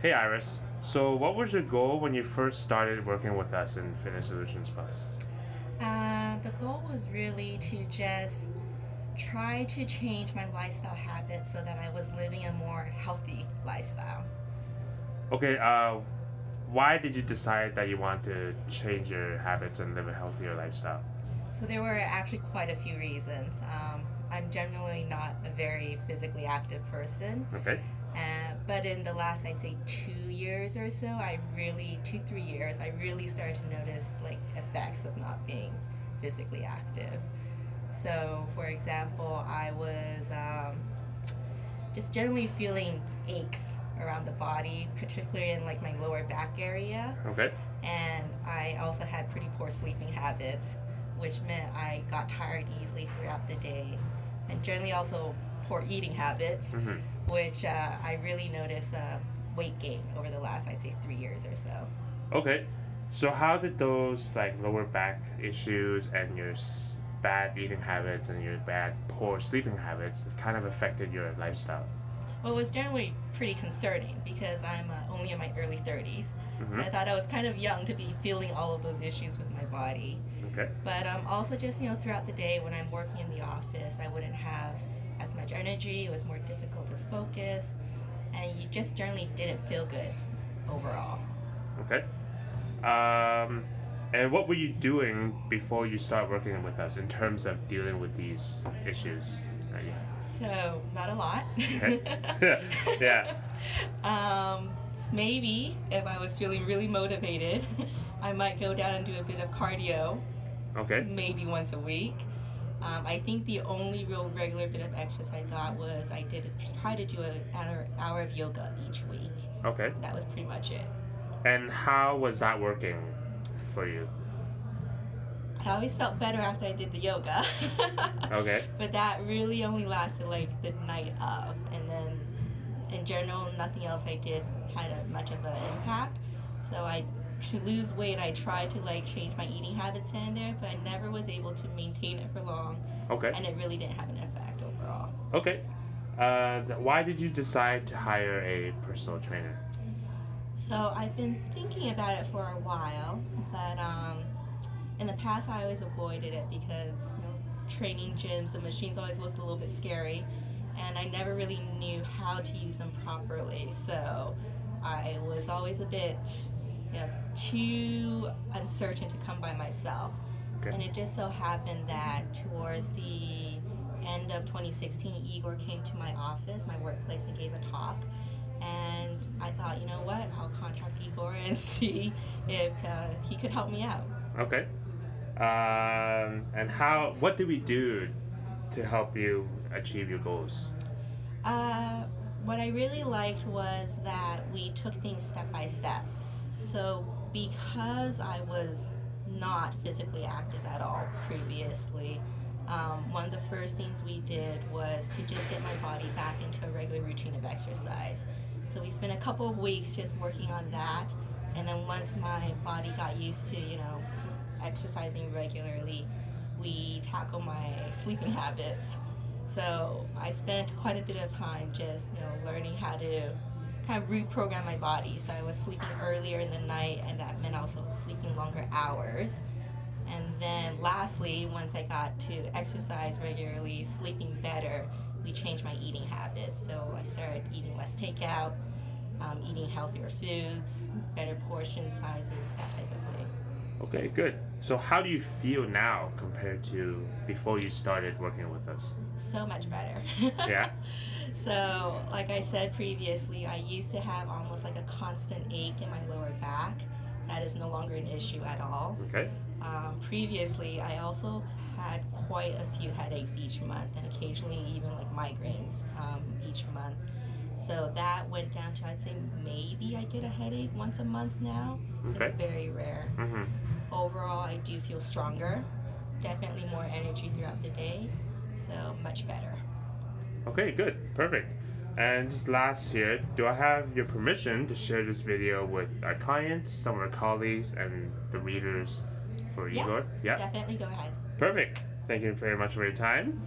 Hey Iris, so what was your goal when you first started working with us in Fitness Solutions Plus? The goal was really to just try to change my lifestyle habits so that I was living a more healthy lifestyle. Okay, why did you decide that you want to change your habits and live a healthier lifestyle? So there were actually quite a few reasons. I'm generally not a very physically active person, Okay, but in the last, I'd say, 2 years or so, 3 years, I really started to notice like effects of not being physically active. So, for example, I was just generally feeling aches around the body, particularly in like my lower back area. okay. And I also had pretty poor sleeping habits, which meant I got tired easily throughout the day, and generally also poor eating habits, Mm-hmm. which I really noticed weight gain over the last, I'd say, 3 years or so. Okay, so how did those like lower back issues and your bad eating habits and your bad poor sleeping habits kind of affected your lifestyle? Well, it was generally pretty concerning because I'm only in my early 30s. So Mm-hmm. I thought I was kind of young to be feeling all of those issues with my body. Okay. But also just, throughout the day when I'm working in the office, I wouldn't have as much energy. It was more difficult to focus. And you just generally didn't feel good overall. Okay. Um, and what were you doing before you start working with us in terms of dealing with these issues? Right. So, not a lot. Okay. Yeah. um, Maybe if I was feeling really motivated, I might go down and do a bit of cardio, Okay. maybe once a week. I think the only real regular bit of exercise I got was I did try to do an hour of yoga each week. Okay. That was pretty much it. And how was that working for you? I always felt better after I did the yoga. Okay. But that really only lasted like the night of. And then in general, nothing else I did had much of an impact. So to lose weight, I tried to like change my eating habits here and there, but I never was able to maintain it for long. Okay. And it really didn't have an effect overall. Okay. Why did you decide to hire a personal trainer? So I've been thinking about it for a while, but in the past I always avoided it because training gyms, the machines always looked a little bit scary, and I never really knew how to use them properly. So I was always a bit too uncertain to come by myself. Okay. And it just so happened that towards the end of 2016, Igor came to my office, my workplace, and gave a talk. And I thought, you know what, I'll contact Igor and see if he could help me out. Okay. And what do we do to help you achieve your goals? What I really liked was that we took things step by step. So because I was not physically active at all previously, one of the first things we did was to just get my body back into a regular routine of exercise. So we spent a couple of weeks just working on that, and then once my body got used to, exercising regularly, we tackled my sleeping habits. So I spent quite a bit of time just, learning how to kind of reprogram my body. So I was sleeping earlier in the night, and that meant also sleeping longer hours. And then lastly, once I got to exercise regularly, sleeping better, we changed my eating habits. So I started eating less takeout, eating healthier foods, better portion sizes, that type of thing. Okay, good. So how do you feel now compared to before you started working with us? So much better. Yeah? So, like I said previously, I used to have almost like a constant ache in my lower back. That is no longer an issue at all. Okay. Previously, I also had quite a few headaches each month, and occasionally even like migraines each month. So that went down to, I'd say, maybe I get a headache once a month now. Okay. It's very rare. Mm-hmm. Overall, I do feel stronger, definitely more energy throughout the day, so much better. Okay, good. Perfect. And just last here, do I have your permission to share this video with our clients, some of our colleagues, and the readers for Yeah, Igor? Yeah? definitely go ahead. Perfect. Thank you very much for your time.